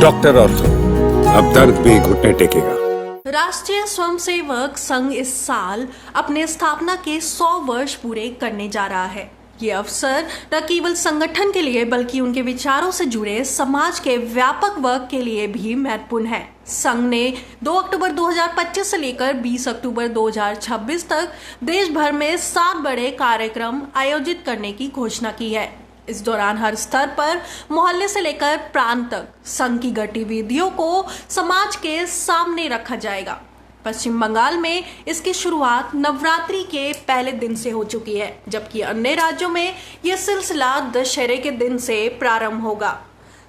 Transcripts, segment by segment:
Doctor ortho, अब दर्द भी घुटने टेकेगा। राष्ट्रीय स्वयंसेवक संघ इस साल अपने स्थापना के 100 वर्ष पूरे करने जा रहा है। ये अवसर न केवल संगठन के लिए बल्कि उनके विचारों से जुड़े समाज के व्यापक वर्ग के लिए भी महत्वपूर्ण है। संघ ने 2 अक्टूबर 2025 से लेकर 20 अक्टूबर 2026 तक देश भर में 7 बड़े कार्यक्रम आयोजित करने की घोषणा की है। इस दौरान हर स्तर पर मोहल्ले से लेकर प्रांत तक संघ की गतिविधियों को समाज के सामने रखा जाएगा। पश्चिम बंगाल में इसकी शुरुआत नवरात्रि के पहले दिन से हो चुकी है, जबकि अन्य राज्यों में यह सिलसिला दशहरे के दिन से प्रारंभ होगा।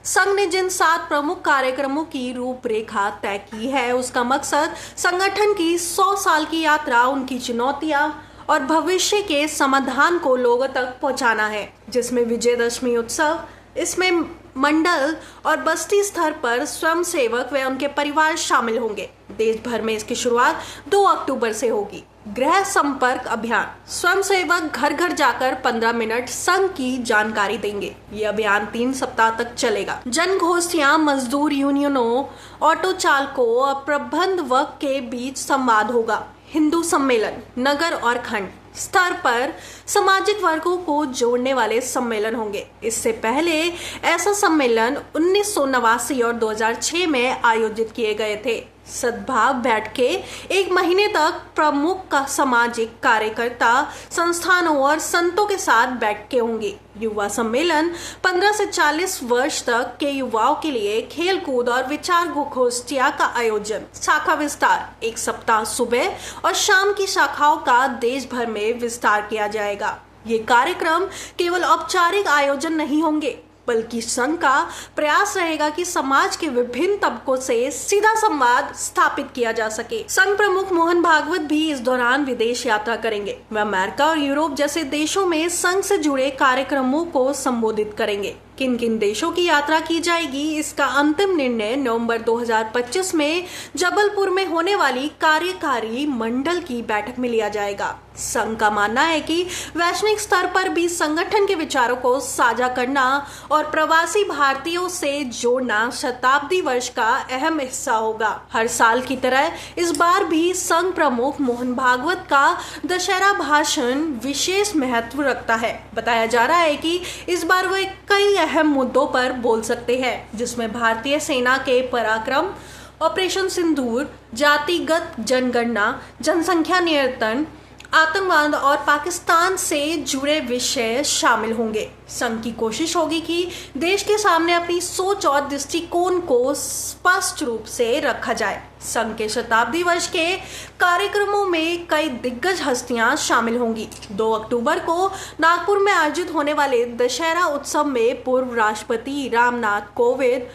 संघ ने जिन 7 प्रमुख कार्यक्रमों की रूपरेखा तय की है, उसका मकसद संगठन की 100 साल की यात्रा, उनकी चुनौतियां और भविष्य के समाधान को लोगों तक पहुंचाना है, जिसमें विजयदशमी उत्सव, इसमें मंडल और बस्ती स्तर पर स्वयंसेवक व उनके परिवार शामिल होंगे। देश भर में इसकी शुरुआत 2 अक्टूबर से होगी। गृह संपर्क अभियान, स्वयंसेवक घर घर जाकर 15 मिनट संघ की जानकारी देंगे। ये अभियान 3 सप्ताह तक चलेगा। जन गोष्ठियां, मजदूर यूनियनों, ऑटो चालकों और प्रबंध वर्ग के बीच संवाद होगा। हिंदू सम्मेलन, नगर और खंड स्तर पर सामाजिक वर्गों को जोड़ने वाले सम्मेलन होंगे। इससे पहले ऐसा सम्मेलन 1989 और 2006 में आयोजित किए गए थे। सद्भाव बैठके 1 महीने तक प्रमुख का सामाजिक कार्यकर्ता, संस्थानों और संतों के साथ बैठकें होंगी। युवा सम्मेलन 15 से 40 वर्ष तक के युवाओं के लिए खेल कूद और विचार गोष्ठियां का आयोजन। शाखा विस्तार, 1 सप्ताह सुबह और शाम की शाखाओं का देश भर में विस्तार किया जाएगा। ये कार्यक्रम केवल औपचारिक आयोजन नहीं होंगे, बल्कि संघ का प्रयास रहेगा कि समाज के विभिन्न तबकों से सीधा संवाद स्थापित किया जा सके। संघ प्रमुख मोहन भागवत भी इस दौरान विदेश यात्रा करेंगे। वे अमेरिका और यूरोप जैसे देशों में संघ से जुड़े कार्यक्रमों को संबोधित करेंगे। किन किन देशों की यात्रा की जाएगी, इसका अंतिम निर्णय नवंबर 2025 में जबलपुर में होने वाली कार्यकारी मंडल की बैठक में लिया जाएगा। संघ का मानना है कि वैश्विक स्तर पर भी संगठन के विचारों को साझा करना और प्रवासी भारतीयों से जोड़ना शताब्दी वर्ष का अहम हिस्सा होगा। हर साल की तरह इस बार भी संघ प्रमुख मोहन भागवत का दशहरा भाषण विशेष महत्व रखता है। बताया जा रहा है कि इस बार वे कई अहम मुद्दों पर बोल सकते हैं, जिसमें भारतीय सेना के पराक्रम, ऑपरेशन सिंदूर, जातिगत जनगणना, जनसंख्या नियंत्रण, आतंकवाद और पाकिस्तान से जुड़े विषय शामिल होंगे। संघ की कोशिश होगी कि देश के सामने अपनी सोच और दृष्टिकोण को स्पष्ट रूप से रखा जाए। संघ के शताब्दी वर्ष के कार्यक्रमों में कई दिग्गज हस्तियां शामिल होंगी। 2 अक्टूबर को नागपुर में आयोजित होने वाले दशहरा उत्सव में पूर्व राष्ट्रपति रामनाथ कोविंद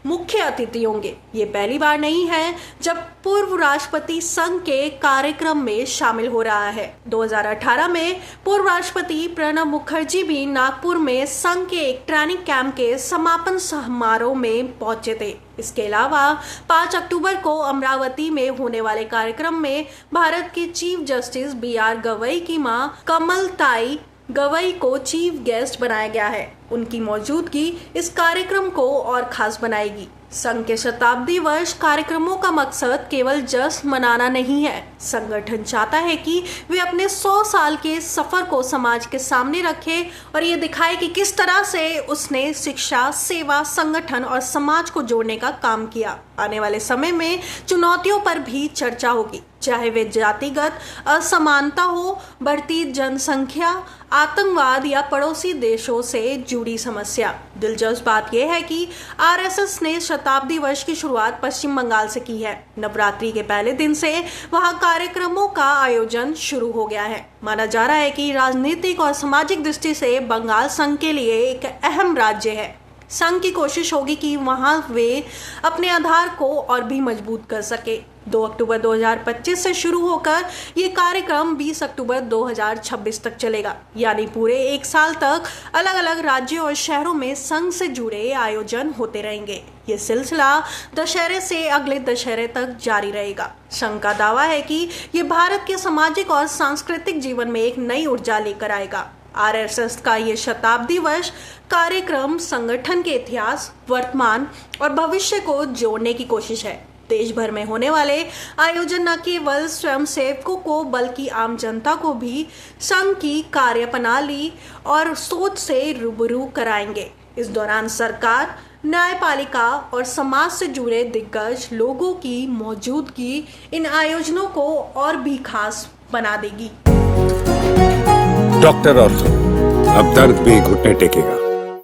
मुख्य अतिथि होंगे। ये पहली बार नहीं है जब पूर्व राष्ट्रपति संघ के कार्यक्रम में शामिल हो रहा है। 2018 में पूर्व राष्ट्रपति प्रणब मुखर्जी भी नागपुर में संघ के एक ट्रेनिंग कैंप के समापन समारोह में पहुंचे थे। इसके अलावा 5 अक्टूबर को अमरावती में होने वाले कार्यक्रम में भारत के चीफ जस्टिस BR गवई की मां कमलताई गवई को चीफ गेस्ट बनाया गया है। उनकी मौजूदगी इस कार्यक्रम को और खास बनाएगी। संघ के शताब्दी वर्ष कार्यक्रमों का मकसद केवल जश्न मनाना नहीं है। संगठन चाहता है कि वे अपने 100 साल के सफर को समाज के सामने रखे और ये दिखाए कि किस तरह से उसने शिक्षा, सेवा, संगठन और समाज को जोड़ने का काम किया। आने वाले समय में चुनौतियों पर भी चर्चा होगी, चाहे वे जातिगत असमानता हो, बढ़ती जनसंख्या, आतंकवाद या पड़ोसी देशों से जुड़ी समस्या। दिलचस्प बात यह है कि RSS ने शताब्दी वर्ष की शुरुआत पश्चिम बंगाल से की है। नवरात्रि के पहले दिन से वहां कार्यक्रमों का आयोजन शुरू हो गया है। माना जा रहा है कि राजनीतिक और सामाजिक दृष्टि से बंगाल संघ के लिए एक अहम राज्य है। संघ की कोशिश होगी कि वहां वे अपने आधार को और भी मजबूत कर सके। 2 अक्टूबर 2025 से शुरू होकर ये कार्यक्रम 20 अक्टूबर 2026 तक चलेगा, यानी पूरे 1 साल तक अलग अलग राज्यों और शहरों में संघ से जुड़े आयोजन होते रहेंगे। ये सिलसिला दशहरे से अगले दशहरे तक जारी रहेगा। संघ का दावा है कि ये भारत के सामाजिक और सांस्कृतिक जीवन में एक नई ऊर्जा लेकर आएगा। आरएसएस का ये शताब्दी वर्ष कार्यक्रम संगठन के इतिहास, वर्तमान और भविष्य को जोड़ने की कोशिश है। देश भर में होने वाले आयोजन न केवल स्वयंसेवकों को बल्कि आम जनता को भी संघ की कार्यप्रणाली और सोच से रूबरू कराएंगे। इस दौरान सरकार, न्यायपालिका और समाज से जुड़े दिग्गज लोगों की मौजूदगी इन आयोजनों को और भी खास बना देगी। डॉक्टर ऑर्थो, अब दर्द भी घुटने टेकेगा।